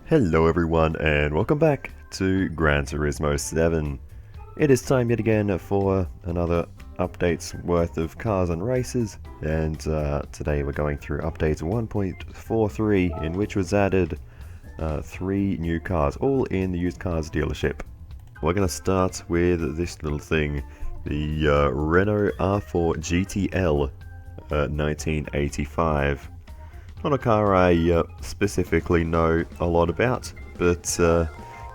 Hello everyone and welcome back to Gran Turismo 7. It is time yet again for another updates worth of cars and races, and today we're going through update 1.43, in which was added 3 new cars, all in the used cars dealership. We're going to start with this little thing, the Renault R4 GTL 1985. Not a car I specifically know a lot about, but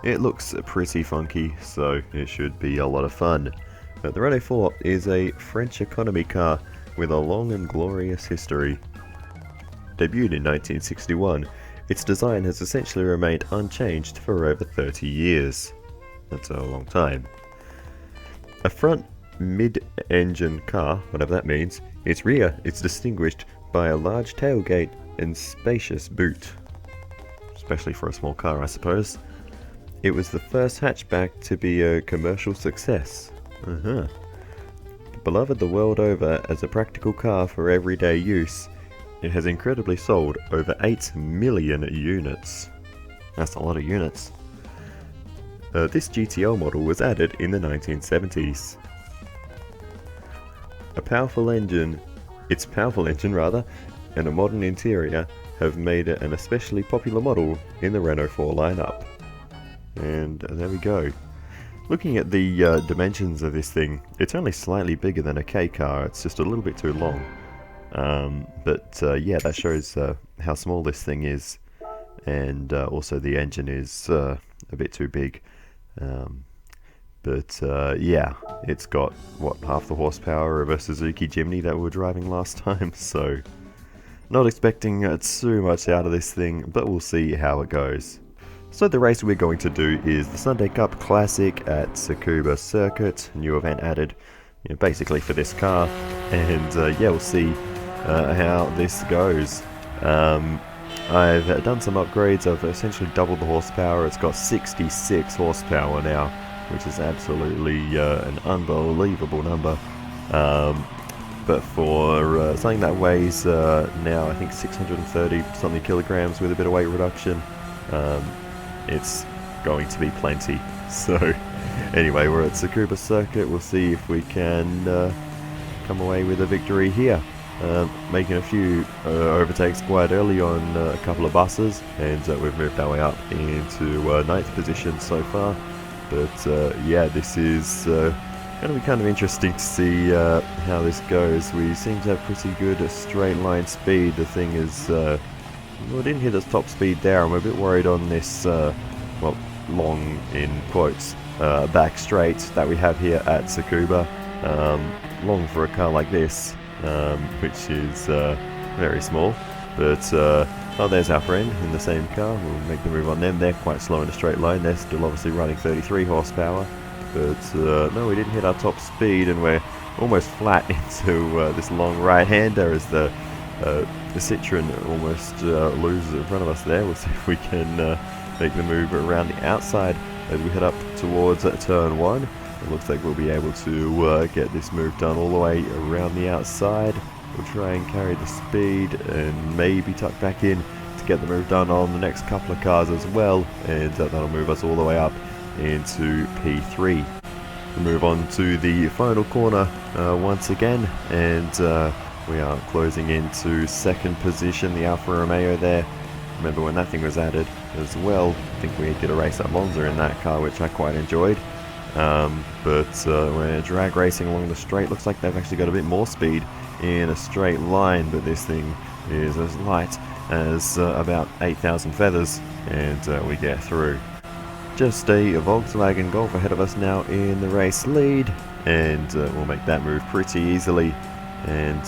it looks pretty funky, so it should be a lot of fun. The Renault 4 is a French economy car with a long and glorious history. Debuted in 1961, its design has essentially remained unchanged for over 30 years. That's a long time. A front mid-engine car, whatever that means, its rear is distinguished by a large tailgate and spacious boot. Especially for a small car, I suppose. It was the first hatchback to be a commercial success. Beloved the world over as a practical car for everyday use, it has incredibly sold over 8 million units. That's a lot of units. This GTL model was added in the 1970s. Its powerful engine and a modern interior have made it an especially popular model in the Renault 4 lineup. And there we go. Looking at the dimensions of this thing, it's only slightly bigger than a K car, it's just a little bit too long. Yeah, that shows how small this thing is, and also the engine is a bit too big. Yeah, it's got, what, half the horsepower of a Suzuki Jimny that we were driving last time, so not expecting too much out of this thing, but we'll see how it goes. So the race we're going to do is the Sunday Cup Classic at Tsukuba Circuit, new event added, basically for this car, and yeah, we'll see how this goes. I've done some upgrades. I've essentially doubled the horsepower. It's got 66 horsepower now, which is absolutely an unbelievable number. But for something that weighs now, I think 630 something kilograms with a bit of weight reduction, it's going to be plenty. So anyway, we're at Tsukuba Circuit. We'll see if we can come away with a victory here. Making a few overtakes quite early on a couple of buses, and we've moved our way up into 9th position so far. But yeah, this is going to be kind of interesting to see how this goes. We seem to have pretty good straight line speed. The thing is, we didn't hit its top speed there. I'm a bit worried on this, well, long in quotes, back straight that we have here at Tsukuba. Long for a car like this, which is very small. But oh, there's our friend in the same car. We'll make the move on them. They're quite slow in a straight line. They're still obviously running 33 horsepower. But no, we didn't hit our top speed, and we're almost flat into this long right-hander as the Citroen almost loses in front of us there. We'll see if we can make the move around the outside as we head up towards turn 1. It looks like we'll be able to get this move done all the way around the outside. We'll try and carry the speed and maybe tuck back in to get the move done on the next couple of cars as well, and that'll move us all the way up into P3. We'll move on to the final corner once again, and we are closing into 2nd position, the Alfa Romeo there. Remember when that thing was added as well. I think we did a race at Monza in that car, which I quite enjoyed. We're drag racing along the straight. Looks like they've actually got a bit more speed in a straight line, but this thing is as light as about 8,000 feathers, and we get through. Just a Volkswagen Golf ahead of us now in the race lead, and we'll make that move pretty easily, and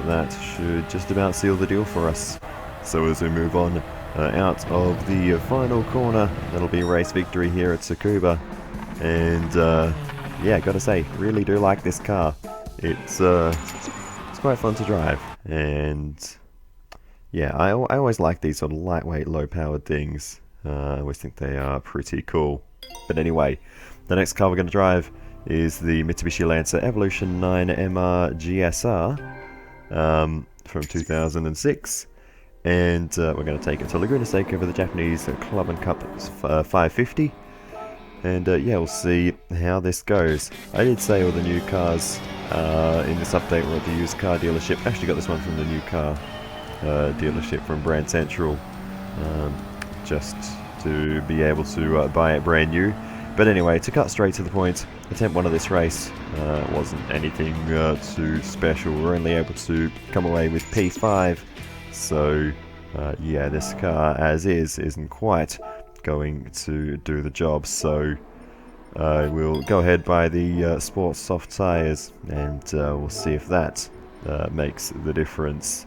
that should just about seal the deal for us. So as we move on out of the final corner, that'll be race victory here at Tsukuba. And yeah, gotta say, really do like this car. It's quite fun to drive, and yeah, I always like these sort of lightweight, low-powered things. I always think they are pretty cool. But anyway, the next car we're going to drive is the Mitsubishi Lancer Evolution 9 MR GSR from 2006. and we're going to take it to Laguna Seca for the Japanese Club and Cup 550. And yeah, we'll see how this goes. I did say all the new cars in this update were at the used car dealership. Actually got this one from the new car dealership from Brand Central, just to be able to buy it brand new. But anyway, to cut straight to the point, attempt 1 of this race wasn't anything too special. We're only able to come away with P5, so yeah, this car as is isn't quite going to do the job. So we'll go ahead by the Sport Soft tyres, and we'll see if that makes the difference.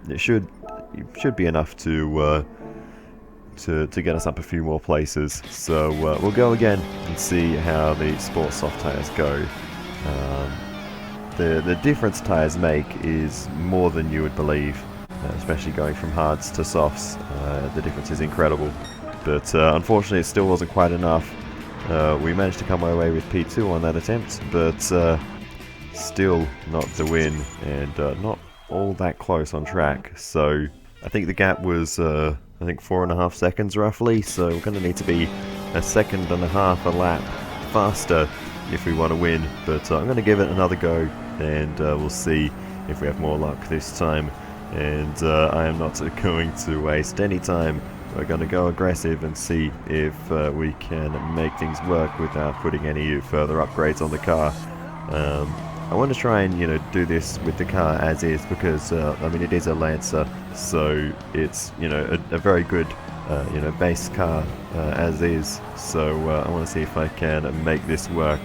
It should be enough to get us up a few more places. So we'll go again and see how the Sport Soft tyres go. The difference tyres make is more than you would believe, especially going from hards to softs. The difference is incredible, but unfortunately it still wasn't quite enough. We managed to come away with P2 on that attempt, but still not to win, and not all that close on track. So I think the gap was I think 4.5 seconds roughly, so we're going to need to be 1.5 seconds a lap faster if we want to win. But I'm going to give it another go, and we'll see if we have more luck this time. And I am not going to waste any time. We're going to go aggressive and see if we can make things work without putting any further upgrades on the car. I want to try and, do this with the car as is, because, I mean, it is a Lancer, so it's, a very good, base car as is. So I want to see if I can make this work.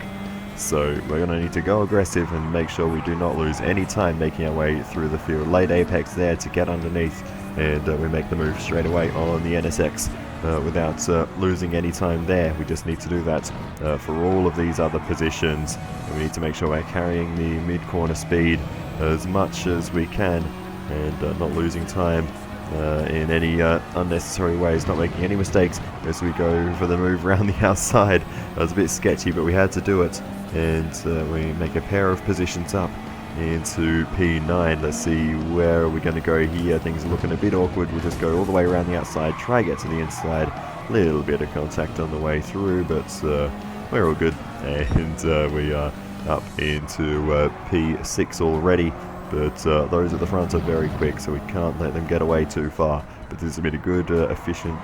So we're going to need to go aggressive and make sure we do not lose any time making our way through the field. Late apex there to get underneath, and we make the move straight away on the NSX without losing any time there. We just need to do that for all of these other positions. We need to make sure we're carrying the mid-corner speed as much as we can, and not losing time in any unnecessary ways, not making any mistakes as we go for the move around the outside. That was a bit sketchy, but we had to do it, and we make a pair of positions up into P9. Let's see where we're going to go here. Things are looking a bit awkward. We'll just go all the way around the outside, try get to the inside. Little bit of contact on the way through, but we're all good, and we are up into P6 already. But those at the front are very quick, so we can't let them get away too far. But this has been a good, efficient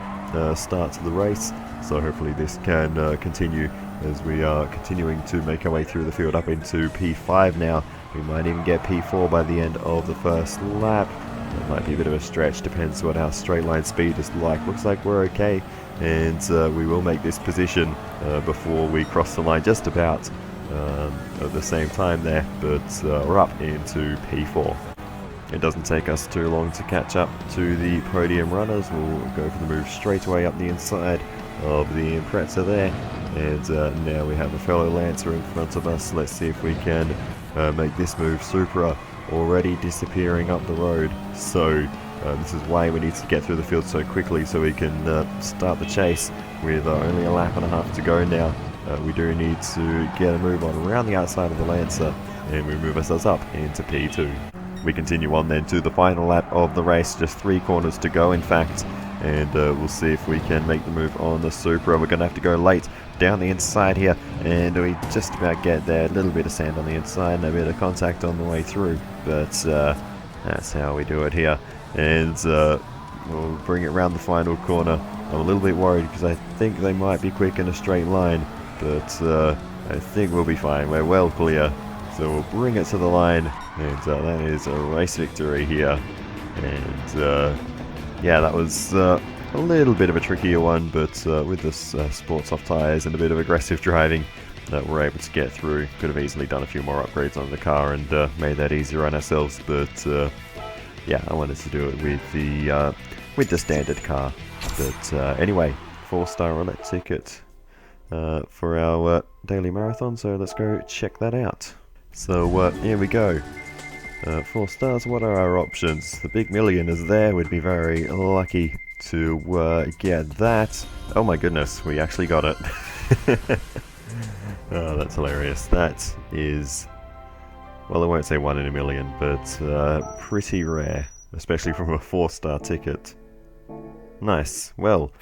start to the race, so hopefully this can continue as we are continuing to make our way through the field up into P5 now. We might even get P4 by the end of the first lap. That might be a bit of a stretch, depends what our straight line speed is like. Looks like we're okay, and we will make this position before we cross the line, just about at the same time there, but we're up into P4. It doesn't take us too long to catch up to the podium runners. We'll go for the move straight away up the inside of the Impreza there, and now we have a fellow Lancer in front of us. Let's see if we can make this move. Supra already disappearing up the road, so this is why we need to get through the field so quickly, so we can start the chase with only 1.5 laps to go now. We do need to get a move on around the outside of the Lancer, and we move ourselves up into P2. We continue on then to the final lap of the race, just 3 corners to go in fact, and we'll see if we can make the move on the Supra. We're going to have to go late down the inside here, and we just about get there. A little bit of sand on the inside and a bit of contact on the way through, but that's how we do it here. And we'll bring it around the final corner. I'm a little bit worried because I think they might be quick in a straight line, but I think we'll be fine. We're well clear, so we'll bring it to the line, and that is a race victory here. And yeah, that was a little bit of a trickier one, but with the Sport Soft tyres and a bit of aggressive driving, we're able to get through. Could have easily done a few more upgrades on the car and made that easier on ourselves, but yeah, I wanted to do it with the standard car. But anyway, 4-star roulette ticket for our daily marathon, so let's go check that out. So here we go. 4 stars, what are our options? The big million is there. We'd be very lucky to get that. Oh my goodness, we actually got it. Oh, that's hilarious. That is, well, I won't say 1 in a million, but pretty rare. especially from a 4-star ticket. Nice. Well,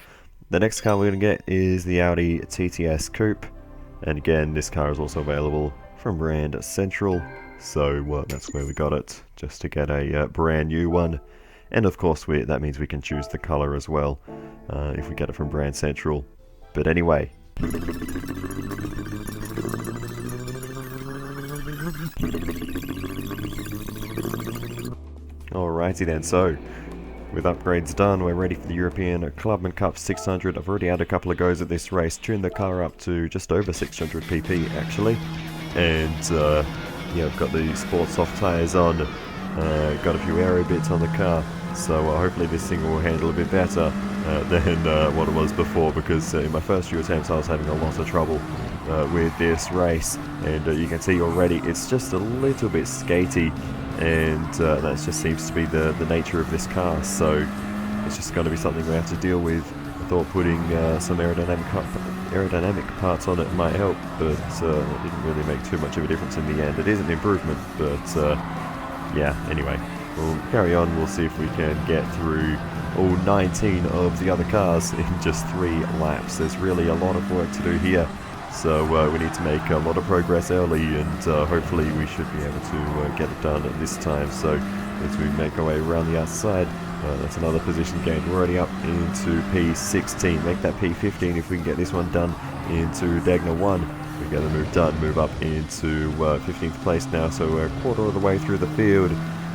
the next car we're going to get is the Audi TTS Coupé, and again this car is also available from Brand Central, so that's where we got it, just to get a brand new one. And of course that means we can choose the colour as well if we get it from Brand Central. But anyway, alrighty then, so with upgrades done, we're ready for the European Clubman Cup 600. I've already had a couple of goes at this race, tuned the car up to just over 600 pp actually, and yeah, I've got the sports soft tyres on, got a few aero bits on the car, so hopefully this thing will handle a bit better than what it was before, because in my first few attempts I was having a lot of trouble with this race, and you can see already it's just a little bit skatey, and that just seems to be the nature of this car, so it's just going to be something we have to deal with. I thought putting some aerodynamic parts on it might help, but it didn't really make too much of a difference in the end. It is an improvement, but yeah, anyway, we'll carry on. We'll see if we can get through all 19 of the other cars in just 3 laps. There's really a lot of work to do here, so we need to make a lot of progress early, and hopefully we should be able to get it done at this time. So as we make our way around the outside, that's another position gain. We're already up into P16, make that P15 if we can get this one done into Degner 1. We get the move done, move up into 15th place now, so we're a quarter of the way through the field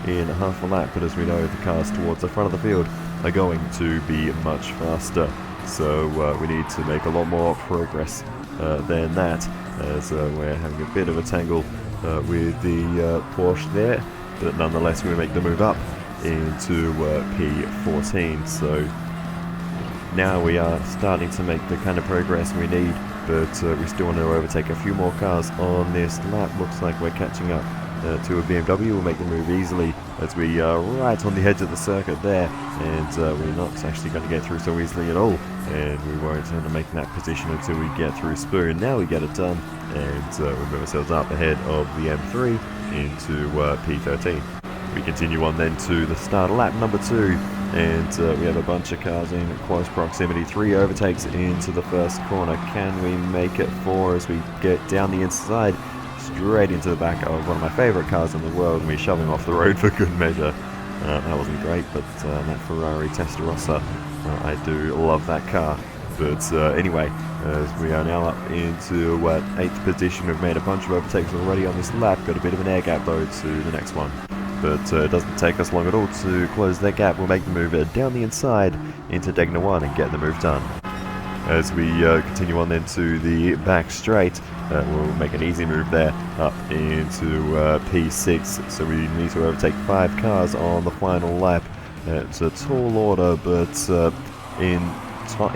in half a lap, but as we know, the cars towards the front of the field are going to be much faster, so we need to make a lot more progress than that, as we're having a bit of a tangle with the Porsche there, but nonetheless we make the move up into P14, so now we are starting to make the kind of progress we need, but we still want to overtake a few more cars on this lap. Looks like we're catching up to a BMW. We'll make the move easily as we are right on the edge of the circuit there, and we're not actually going to get through so easily at all, and we won't end up making that position until we get through Spoon. Now we get it done, and we move ourselves up ahead of the M3 into P13. We continue on then to the start of lap number 2, and we have a bunch of cars in close proximity. 3 overtakes into the first corner. Can we make it 4 as we get down the inside straight into the back of one of my favourite cars in the world, and we shove him off the road for good measure. That wasn't great, but that Ferrari Testarossa, I do love that car. But anyway, as we are now up into 8th position, we've made a bunch of overtakes already on this lap. Got a bit of an air gap though to the next one, but it doesn't take us long at all to close that gap. We'll make the move down the inside into Degner 1 and get the move done. As we continue on then to the back straight, we'll make an easy move there up into P6, so we need to overtake 5 cars on the final lap. It's a tall order, but in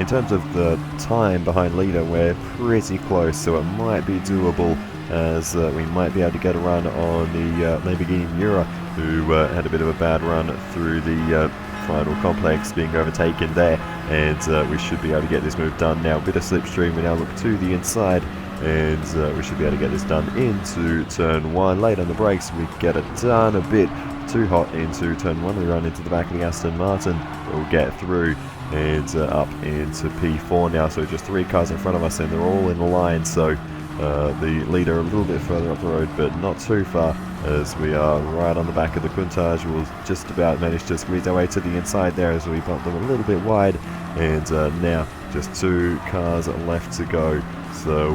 terms of the time behind leader, we're pretty close, so it might be doable, as we might be able to get a run on the Lamborghini Miura, who had a bit of a bad run through the final complex, being overtaken there, and we should be able to get this move done now. Bit of slipstream, we now look to the inside, and we should be able to get this done into turn 1. Late on the brakes, we get it done. A bit too hot into turn 1, we run into the back of the Aston Martin, we'll get through, and up into P4 now, so just 3 cars in front of us, and they're all in a line, so the leader a little bit further up the road, but not too far, as we are right on the back of the Countach. We'll just about manage to squeeze our way to the inside there as we bump them a little bit wide, and now just 2 cars left to go, so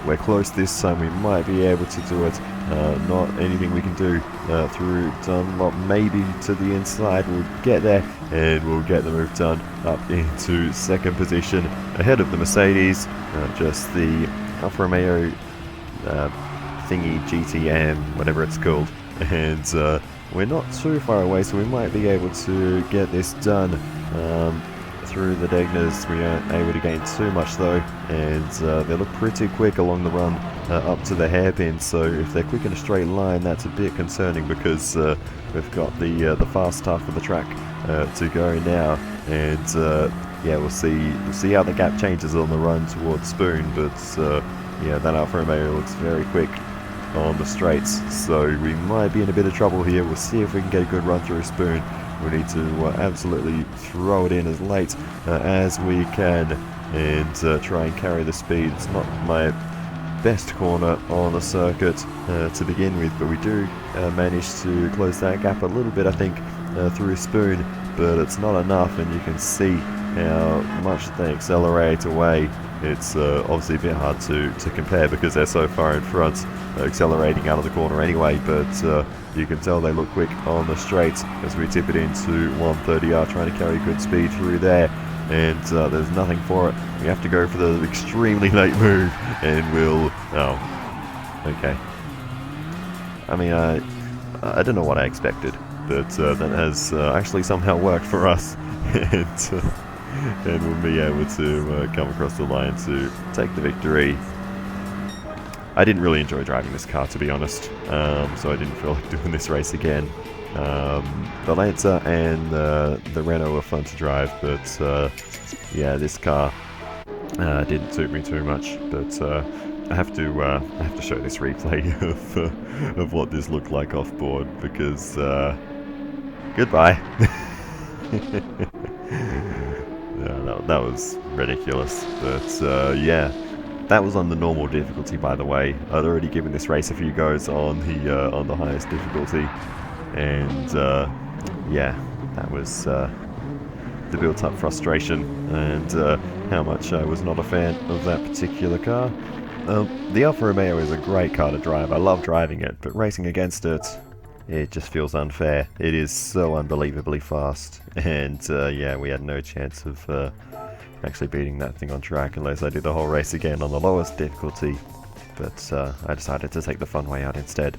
we're close this time. We might be able to do it. Not anything we can do through Dunlop, maybe to the inside. We'll get there, and we'll get the move done up into 2nd position ahead of the Mercedes, just the Alfa Romeo thingy GTM, whatever it's called, and we're not too far away, so we might be able to get this done through the Degners. We aren't able to gain too much though, and they look pretty quick along the run up to the hairpin, so if they're quick in a straight line, that's a bit concerning, because we've got the fast half of the track to go now, and yeah, we'll see how the gap changes on the run towards Spoon, but yeah, that Alfa Romeo looks very quick on the straights, so we might be in a bit of trouble here. We'll see if we can get a good run through Spoon, We need to absolutely throw it in as late as we can and try and carry the speed. It's not my best corner on the circuit to begin with, but we do manage to close that gap a little bit, I think, through Spoon, but it's not enough, and you can see how much they accelerate away. It's obviously a bit hard to compare because they're so far in front, accelerating out of the corner anyway, but you can tell they look quick on the straights as we tip it into 130R, trying to carry good speed through there, and there's nothing for it. We have to go for the extremely late move, and we'll... oh, okay. I mean, I don't know what I expected, but that has actually somehow worked for us, and we'll be able to come across the line to take the victory. I didn't really enjoy driving this car, to be honest, so I didn't feel like doing this race again. The Lancer and the Renault were fun to drive, but yeah, this car didn't suit me too much. But I have to show this replay of what this looked like off board, because goodbye. Yeah, that was ridiculous, but yeah, that was on the normal difficulty, by the way. I'd already given this race a few goes on the highest difficulty, and yeah, that was the built-up frustration and how much I was not a fan of that particular car. The Alfa Romeo is a great car to drive. I love driving it, but racing against it, it just feels unfair. It is so unbelievably fast, and yeah, we had no chance of actually beating that thing on track unless I did the whole race again on the lowest difficulty, but I decided to take the fun way out instead.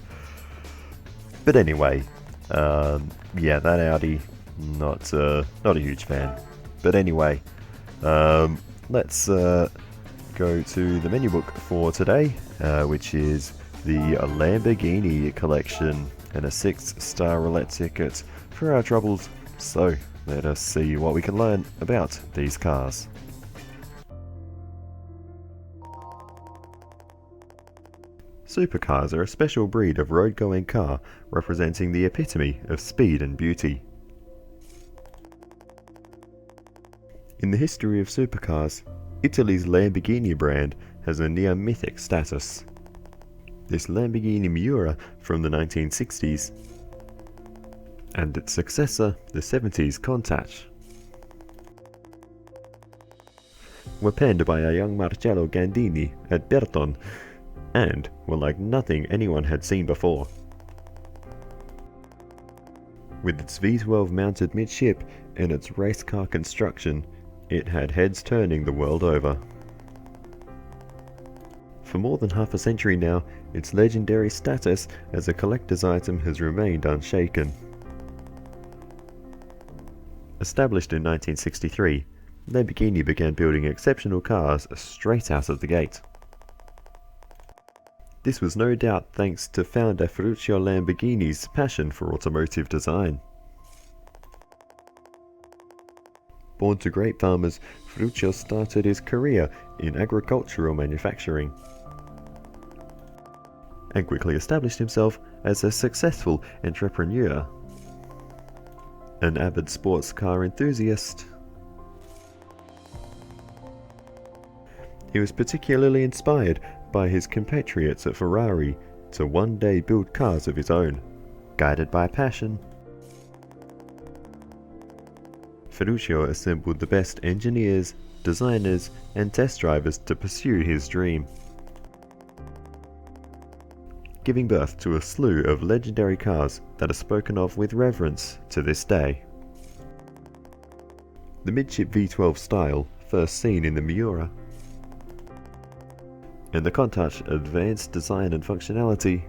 But anyway, yeah, that Audi, not a huge fan. But anyway, let's go to the menu book for today, which is the Lamborghini collection and a 6-star roulette ticket for our troubles. So let us see what we can learn about these cars. Supercars are a special breed of road-going car representing the epitome of speed and beauty. In the history of supercars, Italy's Lamborghini brand has a near-mythic status. This Lamborghini Miura from the 1960s and its successor, the 70s Countach, were penned by a young Marcello Gandini at Berton and were like nothing anyone had seen before. With its V12 mounted midship and its race car construction, it had heads turning the world over. For more than half a century now, its legendary status as a collector's item has remained unshaken. Established in 1963, Lamborghini began building exceptional cars straight out of the gate. This was no doubt thanks to founder Ferruccio Lamborghini's passion for automotive design. Born to great farmers, Ferruccio started his career in agricultural manufacturing and quickly established himself as a successful entrepreneur. An avid sports car enthusiast, he was particularly inspired by his compatriots at Ferrari to one day build cars of his own. Guided by passion, Ferruccio assembled the best engineers, designers, and test drivers to pursue his dream, giving birth to a slew of legendary cars that are spoken of with reverence to this day. The midship V12 style, first seen in the Miura, and the Countach advanced design and functionality,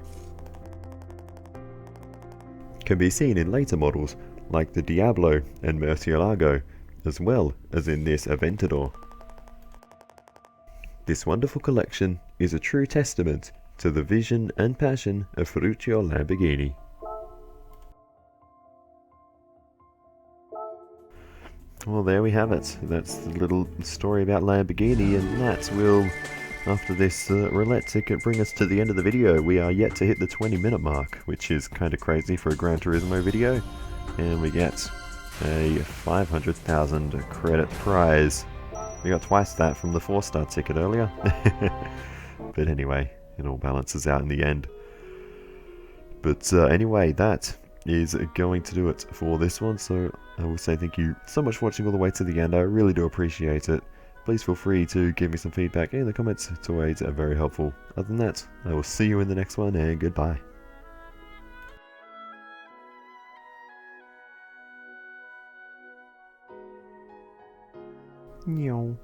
can be seen in later models like the Diablo and Murcielago, as well as in this Aventador. This wonderful collection is a true testament to the vision and passion of Ferruccio Lamborghini. Well, there we have it. That's the little story about Lamborghini, and that will, after this roulette ticket, bring us to the end of the video. We are yet to hit the 20-minute mark, which is kind of crazy for a Gran Turismo video, and we get a 500,000 credit prize. We got twice that from the 4-star ticket earlier. But anyway, it all balances out in the end. But anyway, that is going to do it for this one. So I will say thank you so much for watching all the way to the end. I really do appreciate it. Please feel free to give me some feedback in the comments. It's always very helpful. Other than that, I will see you in the next one, and goodbye. Meow.